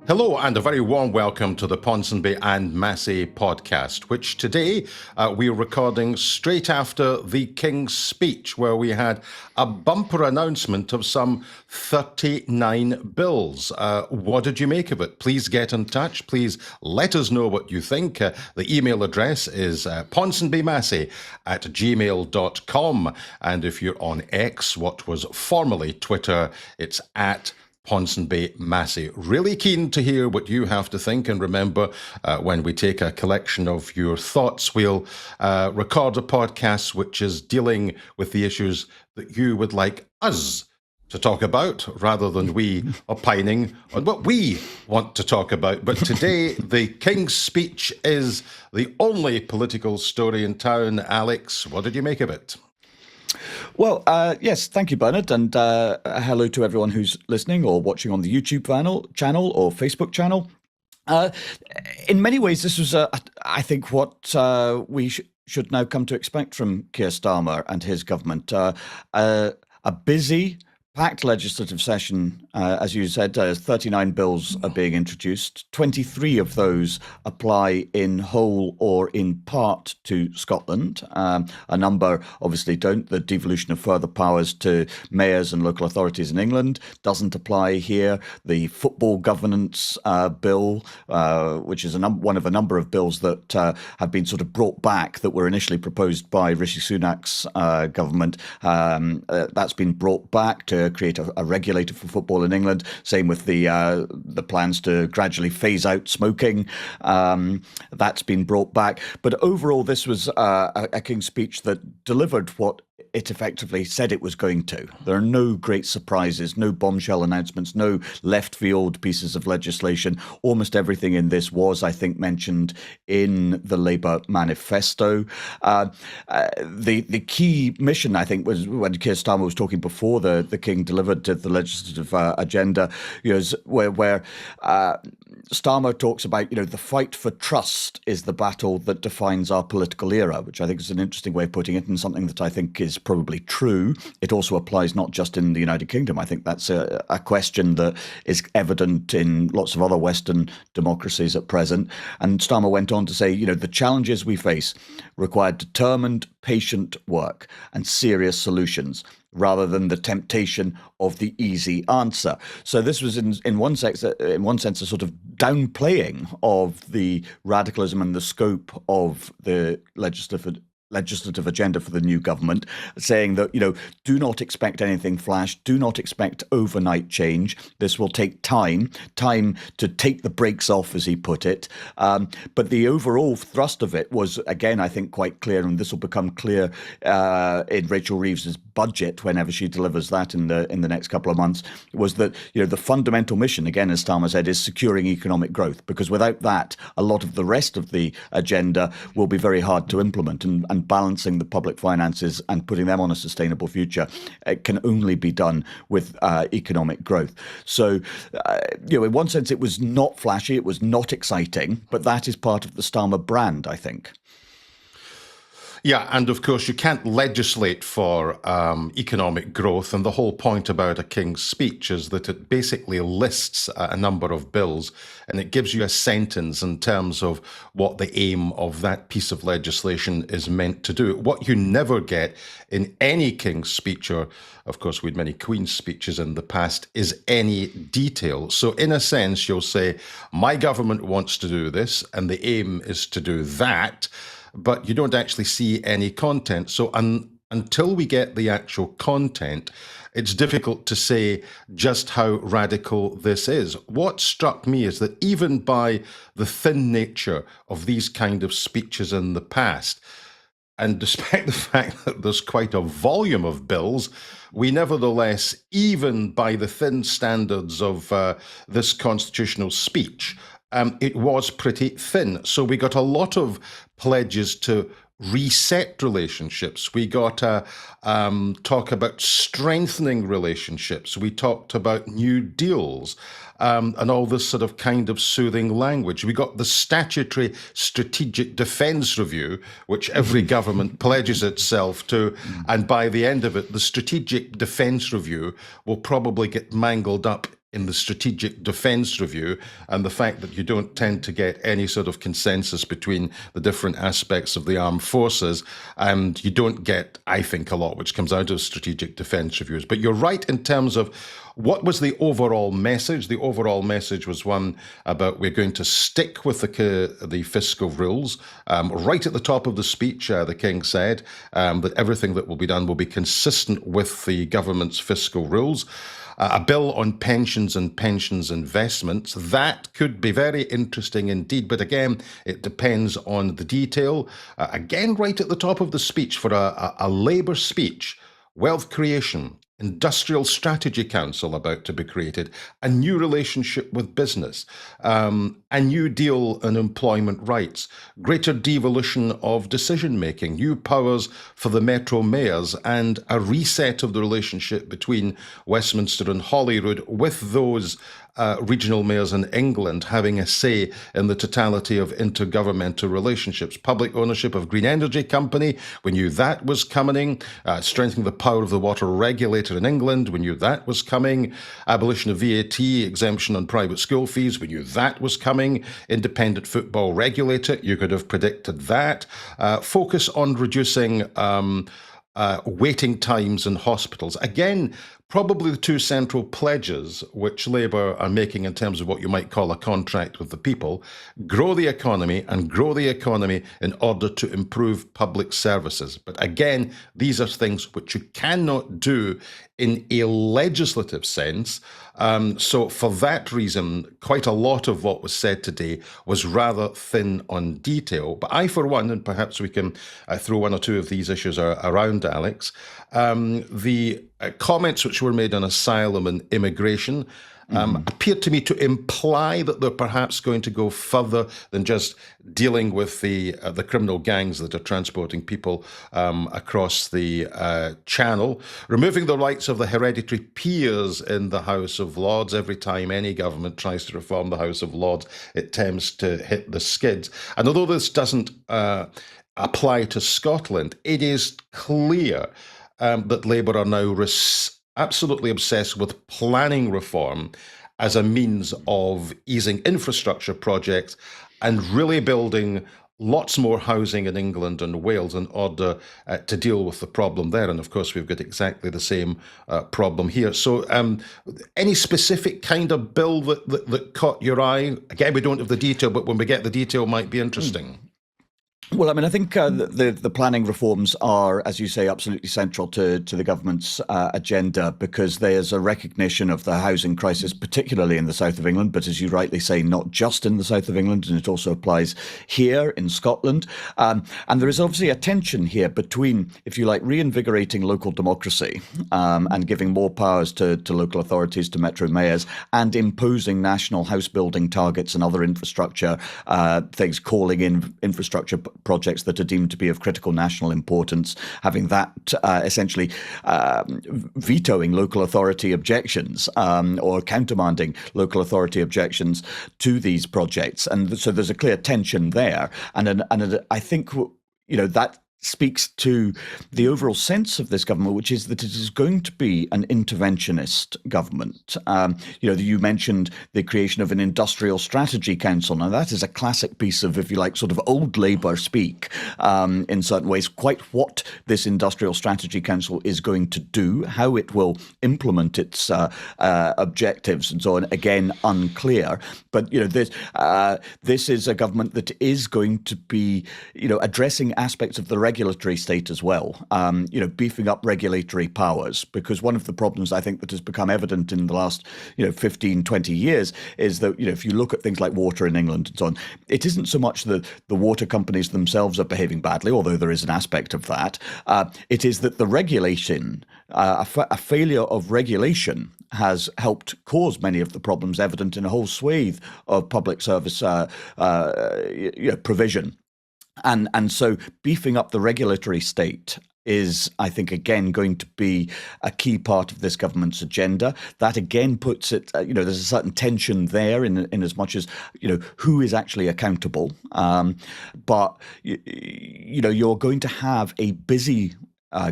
Hello and a very warm welcome to the Ponsonby and Massey podcast, which today we're recording straight after the King's speech, where we had a bumper announcement of some 39 bills. What did you make of it? Please get in touch. Please let us know what you think. The email address is ponsonbymassey@gmail.com. And if you're on X, what was formerly Twitter, it's at Ponsonby Massey. Really keen to hear what you have to think. And remember, when we take a collection of your thoughts, we'll record a podcast which is dealing with the issues that you would like us to talk about, rather than we opining on what we want to talk about. But today, the King's speech is the only political story in town. Alex, what did you make of it? Well, yes, thank you, Bernard, and hello to everyone who's listening or watching on the YouTube channel or Facebook channel. In many ways, this was, I think, what we should now come to expect from Keir Starmer and his government. A busy, packed legislative session, as you said, 39 bills are being introduced. 23 of those apply in whole or in part to Scotland. A number obviously don't. The devolution of further powers to mayors and local authorities in England doesn't apply here. The football governance bill, which is one of a number of bills that have been sort of brought back that were initially proposed by Rishi Sunak's government, that's been brought back to create a regulator for football in England. Same with the plans to gradually phase out smoking. That's been brought back. But overall, this was a King's speech that delivered what it effectively said it was going to. There are no great surprises, no bombshell announcements, no left field pieces of legislation. Almost everything in this was, I think, mentioned in the Labour manifesto. The key mission, I think, was when Keir Starmer was talking before the King delivered the legislative agenda, where Starmer talks about, the fight for trust is the battle that defines our political era, which I think is an interesting way of putting it, and something that I think is probably true. It also applies not just in the United Kingdom. I think that's a question that is evident in lots of other Western democracies at present. And Starmer went on to say, the challenges we face require determined, patient work and serious solutions, rather than the temptation of the easy answer. So this was in one sense a sort of downplaying of the radicalism and the scope of the legislative agenda for the new government, saying that, do not expect anything flash, do not expect overnight change. This will take time to take the brakes off, as he put it. But the overall thrust of it was, again, I think quite clear, and this will become clear in Rachel Reeves's budget whenever she delivers that in the next couple of months, was that, the fundamental mission, again, as Starmer said, is securing economic growth, because without that, a lot of the rest of the agenda will be very hard to implement, and balancing the public finances and putting them on a sustainable future, it can only be done with economic growth. So, in one sense, it was not flashy, it was not exciting, but that is part of the Starmer brand, I think. Yeah, and of course, you can't legislate for economic growth. And the whole point about a King's speech is that it basically lists a number of bills, and it gives you a sentence in terms of what the aim of that piece of legislation is meant to do. What you never get in any King's speech, or of course, we had many Queen's speeches in the past, is any detail. So in a sense, you'll say, my government wants to do this, and the aim is to do that, but you don't actually see any content. So until we get the actual content, it's difficult to say just how radical this is. What struck me is that even by the thin nature of these kind of speeches in the past, and despite the fact that there's quite a volume of bills, we nevertheless, even by the thin standards of this constitutional speech, it was pretty thin. So we got a lot of pledges to reset relationships. We got talk about strengthening relationships. We talked about new deals and all this sort of kind of soothing language. We got the statutory strategic defence review, which every government pledges itself to. And by the end of it, the strategic defence review will probably get mangled up in the Strategic Defence Review, and the fact that you don't tend to get any sort of consensus between the different aspects of the armed forces, and you don't get, I think, a lot which comes out of Strategic Defence Reviews. But you're right in terms of what was the overall message. The overall message was one about we're going to stick with the fiscal rules. Right at the top of the speech, the King said that everything that will be done will be consistent with the government's fiscal rules. A bill on pensions and pensions investments, that could be very interesting indeed. But again, it depends on the detail. Again, right at the top of the speech for a Labour speech, wealth creation, Industrial Strategy Council about to be created, a new relationship with business, a new deal on employment rights, greater devolution of decision-making, new powers for the Metro mayors, and a reset of the relationship between Westminster and Holyrood, with those regional mayors in England having a say in the totality of intergovernmental relationships. Public ownership of Green Energy Company, we knew that was coming. Strengthening the power of the water regulator in England, we knew that was coming. Abolition of VAT, exemption on private school fees, we knew that was coming. Independent football regulator, you could have predicted that. Focus on reducing waiting times in hospitals. Again, probably the two central pledges which Labour are making in terms of what you might call a contract with the people: grow the economy, and grow the economy in order to improve public services. But again, these are things which you cannot do in a legislative sense. So for that reason, quite a lot of what was said today was rather thin on detail. But I, for one, and perhaps we can throw one or two of these issues around, Alex, the comments which were made on asylum and immigration appeared to me to imply that they're perhaps going to go further than just dealing with the criminal gangs that are transporting people across the Channel. Removing the rights of the hereditary peers in the House of Lords. Every time any government tries to reform the House of Lords, it tends to hit the skids. And although this doesn't apply to Scotland, it is clear that Labour are now absolutely obsessed with planning reform as a means of easing infrastructure projects and really building lots more housing in England and Wales in order to deal with the problem there. And of course, we've got exactly the same problem here. So any specific kind of bill that caught your eye? Again, we don't have the detail, but when we get the detail, it might be interesting. Well, I mean, I think the planning reforms are, as you say, absolutely central to the government's agenda, because there's a recognition of the housing crisis, particularly in the south of England, but as you rightly say, not just in the south of England, and it also applies here in Scotland. And there is obviously a tension here between, if you like, reinvigorating local democracy and giving more powers to local authorities, to metro mayors, and imposing national house building targets and other infrastructure things, calling in infrastructure projects that are deemed to be of critical national importance, having that essentially vetoing local authority objections or countermanding local authority objections to these projects. And so there's a clear tension there. And I think, that speaks to the overall sense of this government, which is that it is going to be an interventionist government. You mentioned the creation of an Industrial Strategy Council. Now, that is a classic piece of, if you like, sort of old Labour speak in certain ways. Quite what this Industrial Strategy Council is going to do, how it will implement its objectives and so on, again, unclear. But, this is a government that is going to be, addressing aspects of the regulatory state as well, beefing up regulatory powers, because one of the problems I think that has become evident in the last 15, 20 years is that if you look at things like water in England and so on, it isn't so much that the water companies themselves are behaving badly, although there is an aspect of that. It is that the regulation, a failure of regulation, has helped cause many of the problems evident in a whole swathe of public service provision. And so beefing up the regulatory state is, I think, again, going to be a key part of this government's agenda. That again puts it, there's a certain tension there in as much as, who is actually accountable. But, you're going to have a busy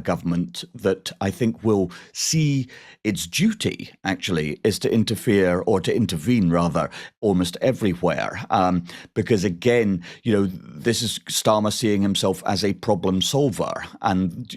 government that I think will see its duty actually is to interfere, or to intervene rather, almost everywhere. Because again, this is Starmer seeing himself as a problem solver, and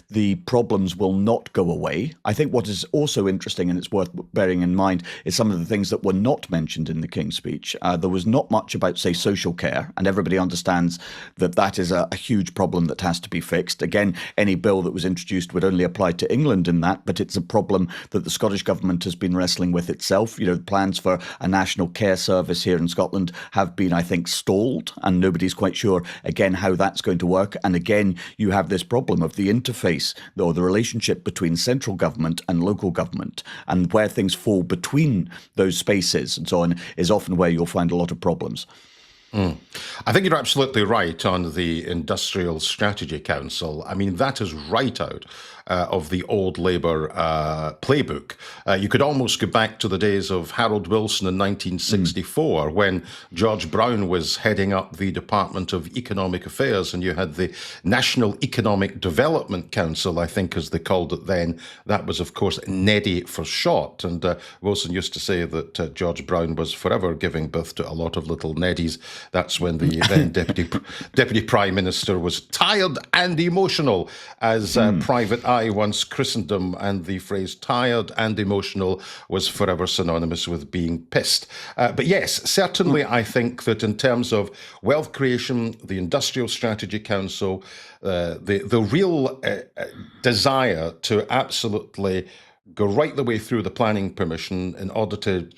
the problems will not go away. I think what is also interesting, and it's worth bearing in mind, is some of the things that were not mentioned in the King's speech. There was not much about, say, social care, and everybody understands that that is a huge problem that has to be fixed. Again, any bill that was introduced would only apply to England in that, but it's a problem that the Scottish government has been wrestling with itself. Plans for a national care service here in Scotland have been, I think, stalled, and nobody's quite sure, again, how that's going to work. And again, you have this problem of the interface, or the relationship between central government and local government, and where things fall between those spaces and so on is often where you'll find a lot of problems. I think you're absolutely right on the Industrial Strategy Council. I mean, that is right out of the old Labour playbook. You could almost go back to the days of Harold Wilson in 1964, when George Brown was heading up the Department of Economic Affairs, and you had the National Economic Development Council, I think as they called it then. That was, of course, NEDI for short. And Wilson used to say that George Brown was forever giving birth to a lot of little Neddies. That's when the then Deputy Prime Minister was tired and emotional, as Private Eye once christened him, and the phrase tired and emotional was forever synonymous with being pissed. But yes, certainly I think that in terms of wealth creation, the Industrial Strategy Council, the real desire to absolutely go right the way through the planning permission in order to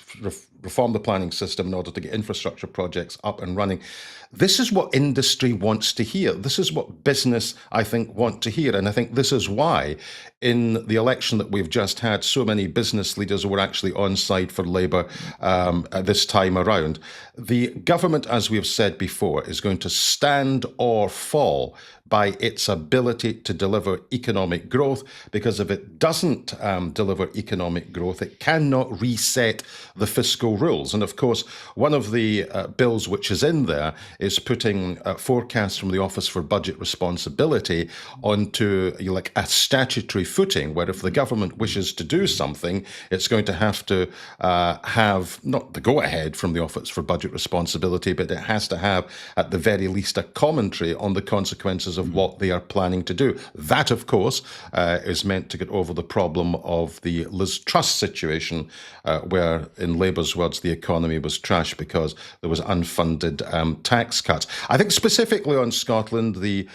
reform the planning system in order to get infrastructure projects up and running. This is what industry wants to hear. This is what business, I think, want to hear. And I think this is why in the election that we've just had, so many business leaders were actually on side for Labour this time around. The government, as we've said before, is going to stand or fall by its ability to deliver economic growth, because if it doesn't deliver economic growth, it cannot reset the fiscal rules. And of course, one of the bills which is in there is putting forecasts from the Office for Budget Responsibility onto like a statutory footing, where if the government wishes to do something, it's going to have not the go-ahead from the Office for Budget Responsibility, but it has to have, at the very least, a commentary on the consequences of what they are planning to do. That, of course, is meant to get over the problem of the Liz Truss situation, where, in Labour's words, the economy was trash because there was unfunded tax cuts. I think specifically on Scotland, the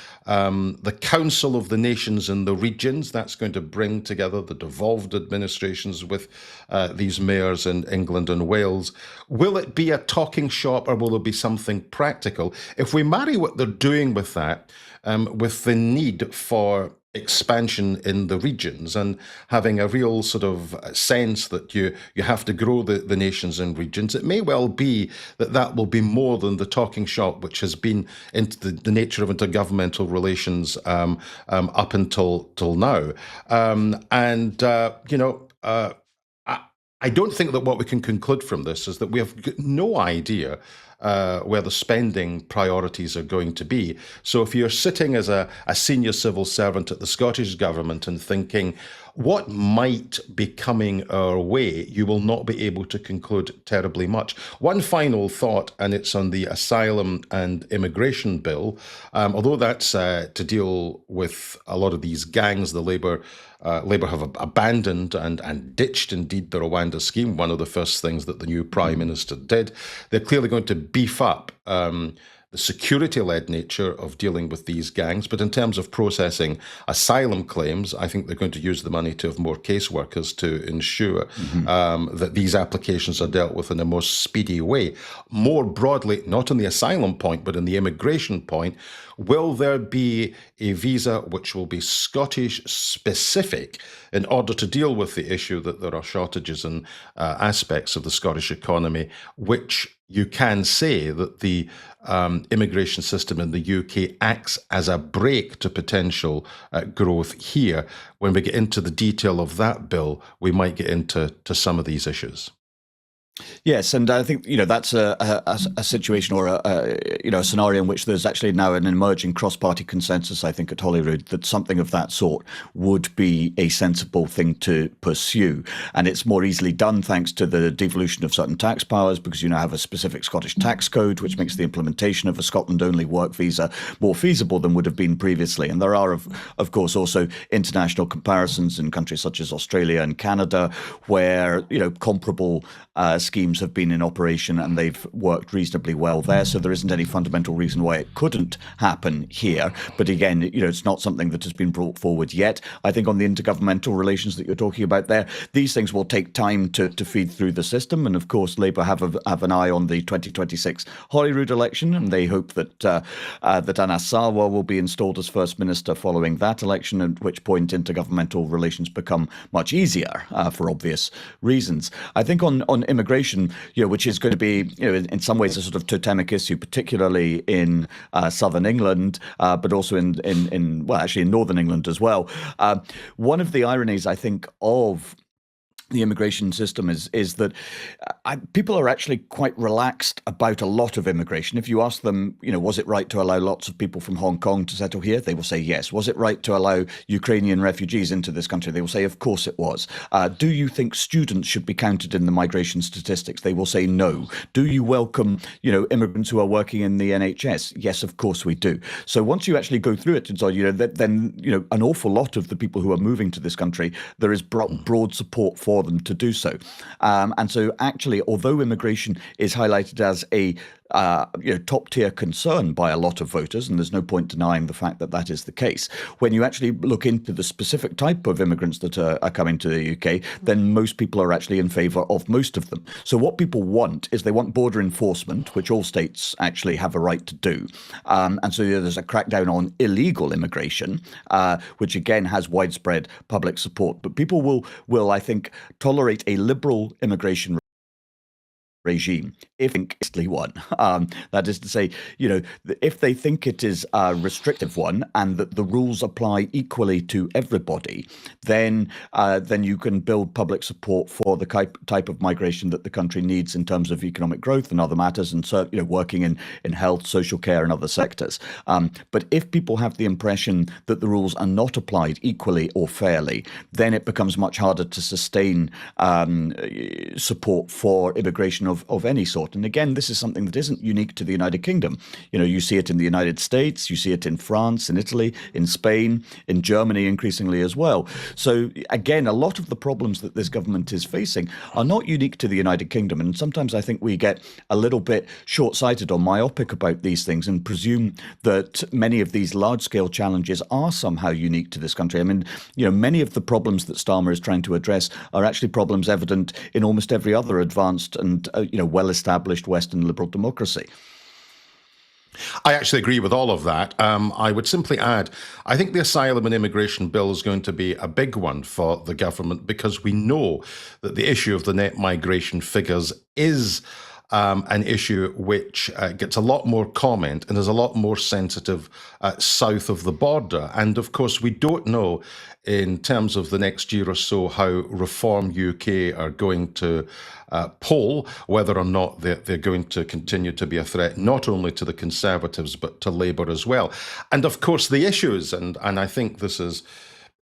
Council of the Nations in the regions, that's going to bring together the devolved administrations with these mayors in England and Wales. Will it be a talking shop, or will it be something practical? If we marry what they're doing with that, with the need for expansion in the regions, and having a real sort of sense that you have to grow the nations and regions, it may well be that will be more than the talking shop which has been into the nature of intergovernmental relations up until now. I don't think that what we can conclude from this is that we have no idea where the spending priorities are going to be. So if you're sitting as a senior civil servant at the Scottish Government and thinking, what might be coming our way, you will not be able to conclude terribly much. One final thought, and it's on the asylum and immigration bill. Although that's to deal with a lot of these gangs, the Labour have abandoned and ditched, indeed, the Rwanda scheme, one of the first things that the new Prime Minister did. They're clearly going to beef up the security-led nature of dealing with these gangs. But in terms of processing asylum claims, I think they're going to use the money to have more caseworkers to ensure that these applications are dealt with in a more speedy way. More broadly, not on the asylum point, but on the immigration point, will there be a visa which will be Scottish-specific in order to deal with the issue that there are shortages in aspects of the Scottish economy, which you can say that the immigration system in the UK acts as a brake to potential growth here. When we get into the detail of that bill, we might get into some of these issues. Yes, and I think that's a situation or a scenario in which there's actually now an emerging cross-party consensus. I think at Holyrood that something of that sort would be a sensible thing to pursue, and it's more easily done thanks to the devolution of certain tax powers, because you now have a specific Scottish tax code, which makes the implementation of a Scotland-only work visa more feasible than would have been previously. And there are, of course, also international comparisons in countries such as Australia and Canada, where comparable schemes have been in operation and they've worked reasonably well there. So there isn't any fundamental reason why it couldn't happen here. But again, it's not something that has been brought forward yet. I think on the intergovernmental relations that you're talking about there, these things will take time to feed through the system. And of course, Labour have an eye on the 2026 Holyrood election, and they hope that Anna Sarwar will be installed as First Minister following that election, at which point intergovernmental relations become much easier for obvious reasons. I think on immigration, which is going to be, in some ways a sort of totemic issue, particularly in southern England, but also in actually in northern England as well. One of the ironies, I think, of the immigration system is that people are actually quite relaxed about a lot of immigration. If you ask them, was it right to allow lots of people from Hong Kong to settle here? They will say yes. Was it right to allow Ukrainian refugees into this country? They will say, of course it was. Do you think students should be counted in the migration statistics? They will say no. Do you welcome, immigrants who are working in the NHS? Yes, of course we do. So once you actually go through it, and so then an awful lot of the people who are moving to this country, there is broad support for them to do so. And so actually, although immigration is highlighted as a top tier concern by a lot of voters, and there's no point denying the fact that that is the case, when you actually look into the specific type of immigrants that are coming to the UK, then most people are actually in favour of most of them. So what people want is they want border enforcement, which all states actually have a right to do. And so there's a crackdown on illegal immigration, which again has widespread public support. But people will I think, tolerate a liberal immigration regime if it's one. That is to say, if they think it is a restrictive one and that the rules apply equally to everybody, then you can build public support for the type of migration that the country needs in terms of economic growth and other matters, and working in health, social care, and other sectors. But if people have the impression that the rules are not applied equally or fairly, then it becomes much harder to sustain support for immigration of any sort. And again, this is something that isn't unique to the United Kingdom. You see it in the United States, you see it in France, in Italy, in Spain, in Germany increasingly as well. So again, a lot of the problems that this government is facing are not unique to the United Kingdom. And sometimes I think we get a little bit short-sighted or myopic about these things and presume that many of these large-scale challenges are somehow unique to this country. I mean, many of the problems that Starmer is trying to address are actually problems evident in almost every other advanced and well-established Western liberal democracy. I actually agree with all of that. I would simply add, I think the asylum and immigration bill is going to be a big one for the government, because we know that the issue of the net migration figures is an issue which gets a lot more comment and is a lot more sensitive south of the border. And of course, we don't know in terms of the next year or so how Reform UK are going to poll, whether or not they're going to continue to be a threat, not only to the Conservatives, but to Labour as well. And of course, the issues, and I think this is,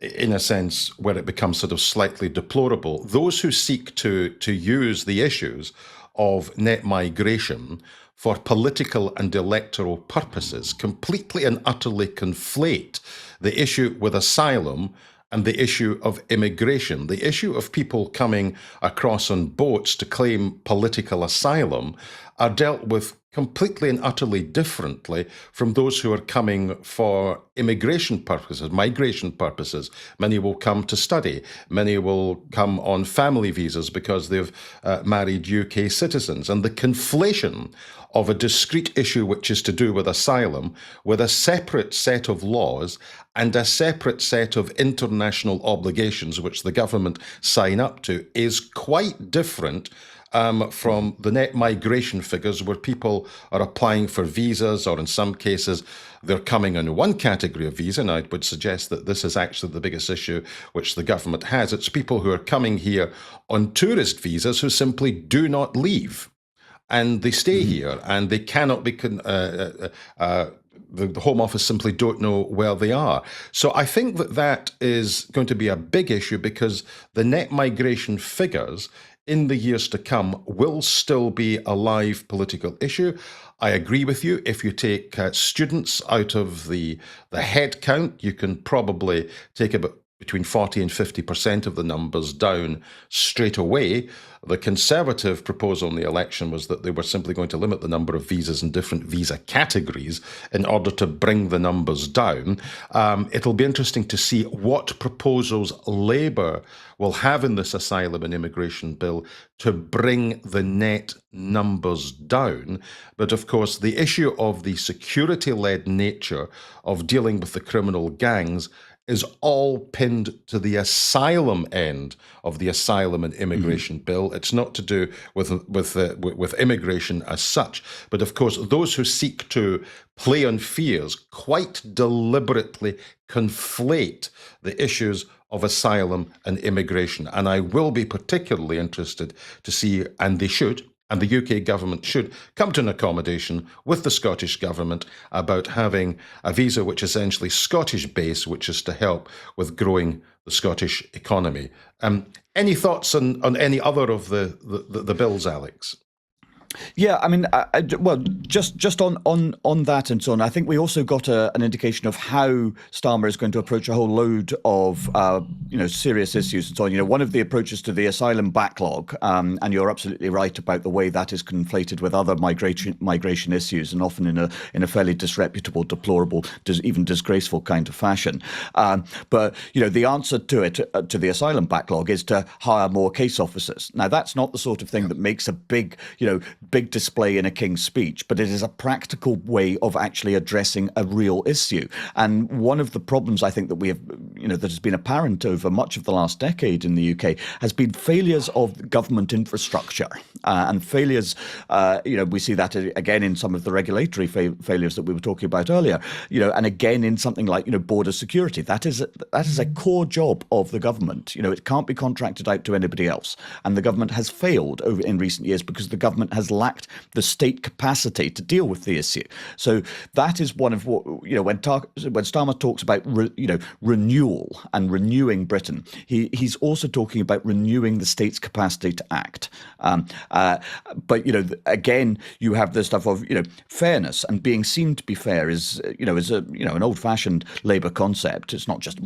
in a sense, where it becomes sort of slightly deplorable, those who seek to use the issues of net migration for political and electoral purposes completely and utterly conflate the issue with asylum and the issue of immigration. The issue of people coming across on boats to claim political asylum are dealt with completely and utterly differently from those who are coming for immigration purposes, migration purposes. Many will come to study. Many will come on family visas because they've married UK citizens. And the conflation of a discrete issue which is to do with asylum with a separate set of laws and a separate set of international obligations which the government sign up to is quite different from the net migration figures where people are applying for visas, or in some cases, they're coming in one category of visa. And I would suggest that this is actually the biggest issue which the government has. It's people who are coming here on tourist visas who simply do not leave. And they stay here, and they cannot be the Home Office simply don't know where they are. So I think that that is going to be a big issue, because the net migration figures in the years to come will still be a live political issue. I agree with you. If you take students out of the head count, you can probably take about between 40 and 50% of the numbers down straight away. The Conservative proposal in the election was that they were simply going to limit the number of visas in different visa categories in order to bring the numbers down. It'll be interesting to see what proposals Labour will have in this asylum and immigration bill to bring the net numbers down. But of course, the issue of the security-led nature of dealing with the criminal gangs is all pinned to the asylum end of the asylum and immigration bill. It's not to do with immigration as such. But of course, those who seek to play on fears quite deliberately conflate the issues of asylum and immigration. And I will be particularly interested to see, and they should, and the UK government should come to an accommodation with the Scottish government about having a visa which is essentially Scottish-based, which is to help with growing the Scottish economy. Any thoughts on any other of the bills, Alex? Yeah, I mean, well, just on that and so on, I think we also got an indication of how Starmer is going to approach a whole load of, serious issues and so on. One of the approaches to the asylum backlog, and you're absolutely right about the way that is conflated with other migration issues, and often in a fairly disreputable, deplorable, even disgraceful kind of fashion. But the answer to it, to the asylum backlog, is to hire more case officers. Now, that's not the sort of thing that makes a big display in a King's speech, but it is a practical way of actually addressing a real issue. And one of the problems I think that we have, that has been apparent over much of the last decade in the UK has been failures of government infrastructure and failures. We see that again in some of the regulatory failures that we were talking about earlier. And again in something like border security. That is a core job of the government. It can't be contracted out to anybody else, and the government has failed in recent years because the government has lacked the state capacity to deal with the issue. So that is one of what, when Starmer talks about, renewal and renewing Britain, he's also talking about renewing the state's capacity to act. But, again, you have the stuff of, fairness, and being seen to be fair is an old-fashioned Labour concept. It's not just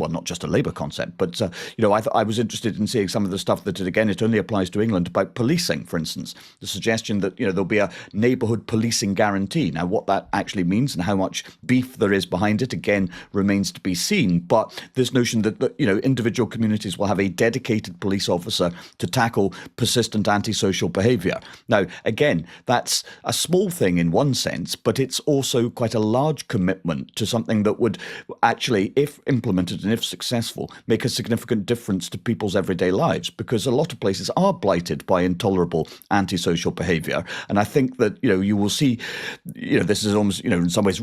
a Labour concept, but, I was interested in seeing some of the stuff that, again, it only applies to England, about policing, for instance. The suggestion that, there'll be a neighbourhood policing guarantee. Now, what that actually means and how much beef there is behind it, again, remains to be seen. But this notion that individual communities will have a dedicated police officer to tackle persistent antisocial behaviour. Now, again, that's a small thing in one sense, but it's also quite a large commitment to something that would actually, if implemented and if successful, make a significant difference to people's everyday lives, because a lot of places are blighted by intolerable antisocial behaviour. And I think that, you will see, this is almost, in some ways,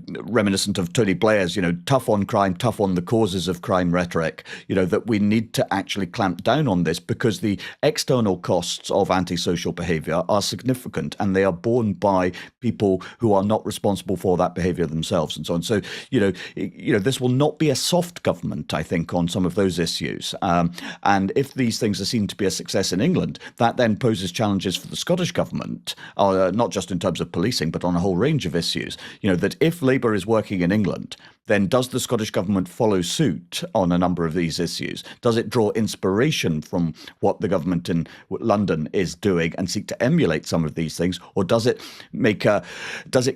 reminiscent of Tony Blair's, tough on crime, tough on the causes of crime rhetoric, that we need to actually clamp down on this, because the external costs of antisocial behaviour are significant, and they are borne by people who are not responsible for that behaviour themselves and so on. So, this will not be a soft government, I think, on some of those issues. And if these things are seen to be a success in England, that then poses challenges for the Scottish government, not just in terms of policing, but on a whole range of issues. That if Labour is working in England, then does the Scottish government follow suit on a number of these issues? Does it draw inspiration from what the government in London is doing and seek to emulate some of these things? Or does it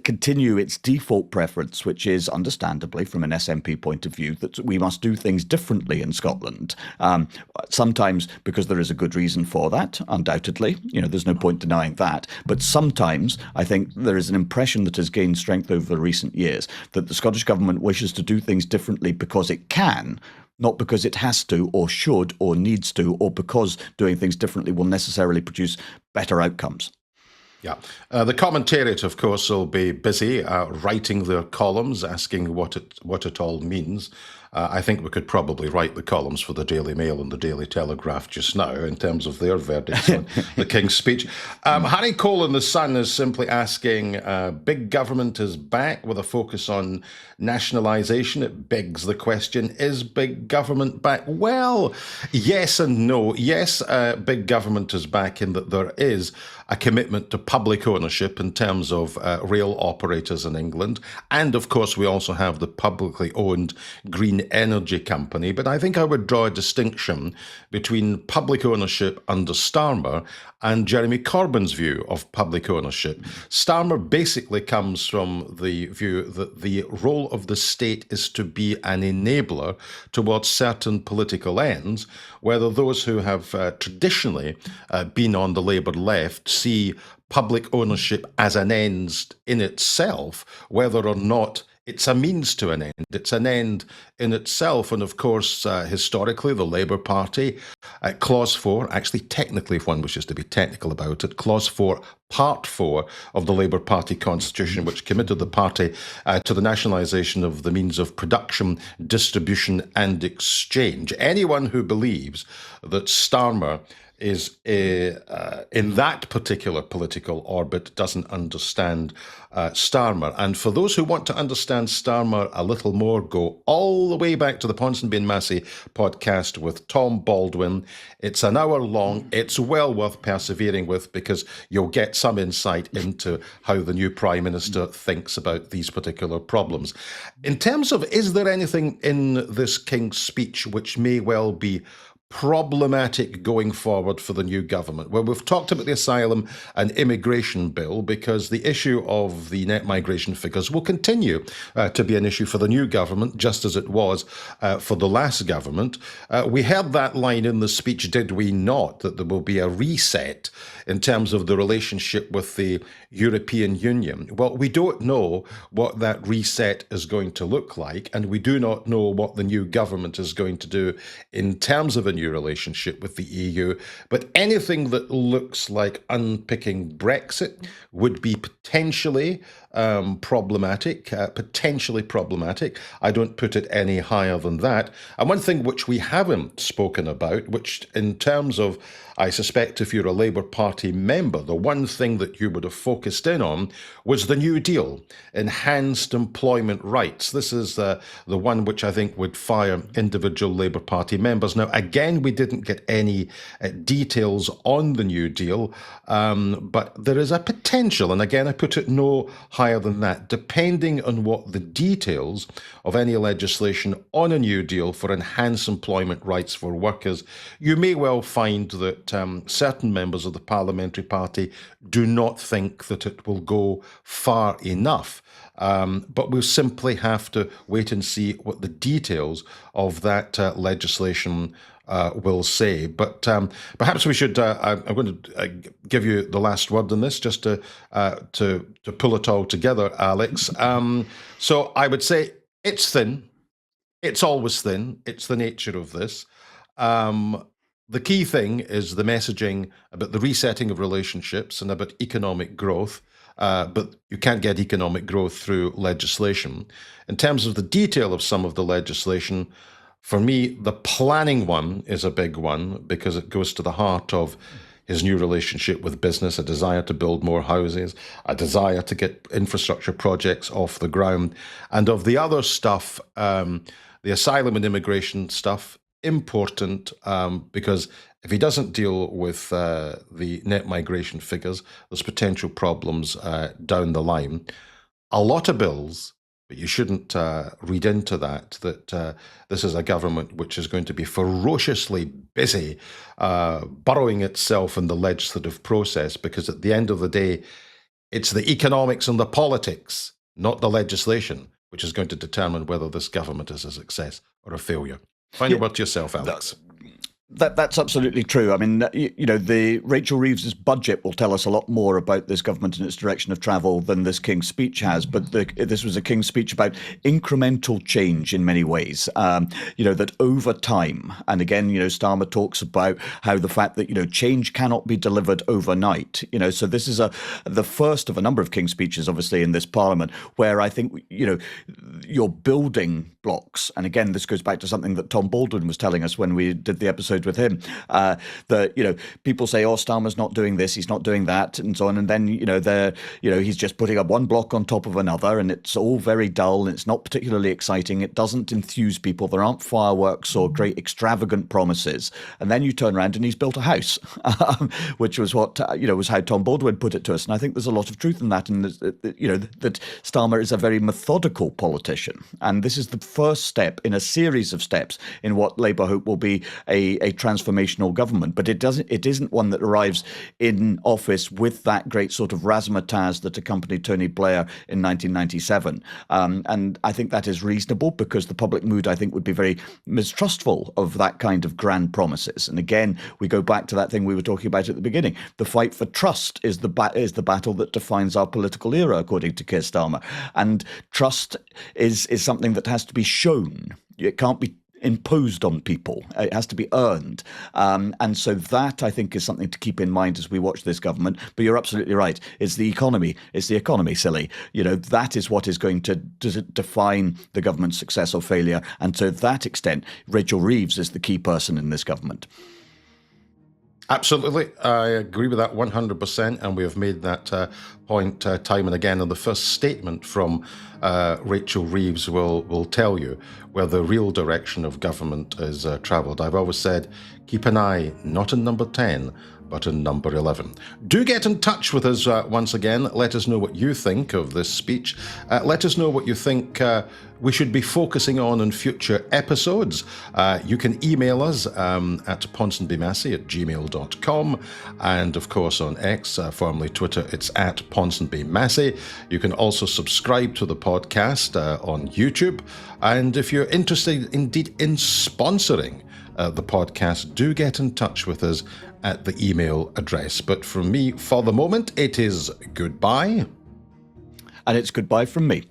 continue its default preference, which is, understandably, from an SNP point of view, that we must do things differently in Scotland? Sometimes because there is a good reason for that, undoubtedly. There's no point denying that. But sometimes I think there is an impression that has gained strength over recent years that the Scottish government wishes to do things differently because it can, not because it has to or should or needs to, or because doing things differently will necessarily produce better outcomes. Yeah. The commentariat, of course, will be busy writing their columns, asking what it all means. I think we could probably write the columns for the Daily Mail and the Daily Telegraph just now in terms of their verdicts on the King's speech. Harry Cole in The Sun is simply asking, big government is back with a focus on nationalisation. It begs the question, is big government back? Well, yes and no. Yes, big government is back in that there is a commitment to public ownership in terms of rail operators in England. And of course, we also have the publicly owned Green Energy Company. But I think I would draw a distinction between public ownership under Starmer and Jeremy Corbyn's view of public ownership. Starmer basically comes from the view that the role of the state is to be an enabler towards certain political ends, whether those who have traditionally been on the Labour left see public ownership as an end in itself, whether or not it's a means to an end. It's an end in itself. And of course, historically, the Labour Party, Clause 4, actually technically, if one wishes to be technical about it, Clause 4, Part 4 of the Labour Party constitution, which committed the party to the nationalisation of the means of production, distribution and exchange. Anyone who believes that Starmer is in that particular political orbit doesn't understand Starmer. And for those who want to understand Starmer a little more, go all the way back to the Ponsonby Massey podcast with Tom Baldwin. It's an hour long. It's well worth persevering with because you'll get some insight into how the new Prime Minister thinks about these particular problems. In terms of, is there anything in this King's speech which may well be problematic going forward for the new government? Well, we've talked about the asylum and immigration bill because the issue of the net migration figures will continue to be an issue for the new government, just as it was for the last government. We heard that line in the speech, did we not, that there will be a reset in terms of the relationship with the European Union. Well, we don't know what that reset is going to look like, and we do not know what the new government is going to do in terms of a new relationship with the EU. But anything that looks like unpicking Brexit would be potentially problematic. I don't put it any higher than that. And one thing which we haven't spoken about, which in terms of, I suspect if you're a Labour Party member, the one thing that you would have focused in on was the New Deal, enhanced employment rights. This is the one which I think would fire individual Labour Party members. Now, again, we didn't get any details on the New Deal, but there is a potential, and again, I put it no higher than that, depending on what the details of any legislation on a New Deal for enhanced employment rights for workers, you may well find that certain members of the Parliamentary Party do not think that it will go far enough. But we'll simply have to wait and see what the details of that legislation will say. But perhaps we should, I'm going to give you the last word on this, just to pull it all together, Alex. So I would say it's thin. It's always thin. It's the nature of this. The key thing is the messaging about the resetting of relationships and about economic growth. But you can't get economic growth through legislation. In terms of the detail of some of the legislation, for me, the planning one is a big one because it goes to the heart of his new relationship with business, a desire to build more houses, a desire to get infrastructure projects off the ground. And of the other stuff, the asylum and immigration stuff, important because if he doesn't deal with the net migration figures, there's potential problems down the line. A lot of bills, but you shouldn't read into that this is a government which is going to be ferociously busy burrowing itself in the legislative process, because at the end of the day, it's the economics and the politics, not the legislation, which is going to determine whether this government is a success or a failure. Final word to yourself, Alex. That's absolutely true. I mean, the Rachel Reeves's budget will tell us a lot more about this government and its direction of travel than this King's speech has. But this was a King's speech about incremental change in many ways. That over time, and again, Starmer talks about how the fact that change cannot be delivered overnight. So this is the first of a number of King's speeches, obviously, in this Parliament, where I think you're building blocks. And again, this goes back to something that Tom Baldwin was telling us when we did the episode with him, that people say, oh, Starmer's not doing this, he's not doing that, and so on, and then he's just putting up one block on top of another, and it's all very dull, and it's not particularly exciting, it doesn't enthuse people, there aren't fireworks or great extravagant promises, and then you turn around and he's built a house, which was what was how Tom Baldwin put it to us, and I think there's a lot of truth in that, and that Starmer is a very methodical politician, and this is the first step in a series of steps in what Labour hope will be a transformational government, but it isn't one that arrives in office with that great sort of razzmatazz that accompanied Tony Blair in 1997. And I think that is reasonable because the public mood, I think, would be very mistrustful of that kind of grand promises. And again, we go back to that thing we were talking about at the beginning. The fight for trust is the battle that defines our political era, according to Keir Starmer. And trust is something that has to be shown. It can't be imposed on people. It has to be earned. And so that, I think, is something to keep in mind as we watch this government. But you're absolutely right. It's the economy. It's the economy, silly. That is what is going to define the government's success or failure. And to that extent, Rachel Reeves is the key person in this government. Absolutely. I agree with that 100%. And we have made that point time and again. And the first statement from Rachel Reeves will tell you where the real direction of government is travelled. I've always said, keep an eye not on number 10, but in number 11. Do get in touch with us once again. Let us know what you think of this speech. Let us know what you think we should be focusing on in future episodes. You can email us at ponsonbymassey@gmail.com. And of course on X, formerly Twitter, it's at ponsonbymassey. You can also subscribe to the podcast on YouTube. And if you're interested indeed in sponsoring the podcast, do get in touch with us at the email address. But from me, for the moment, it is goodbye. And it's goodbye from me.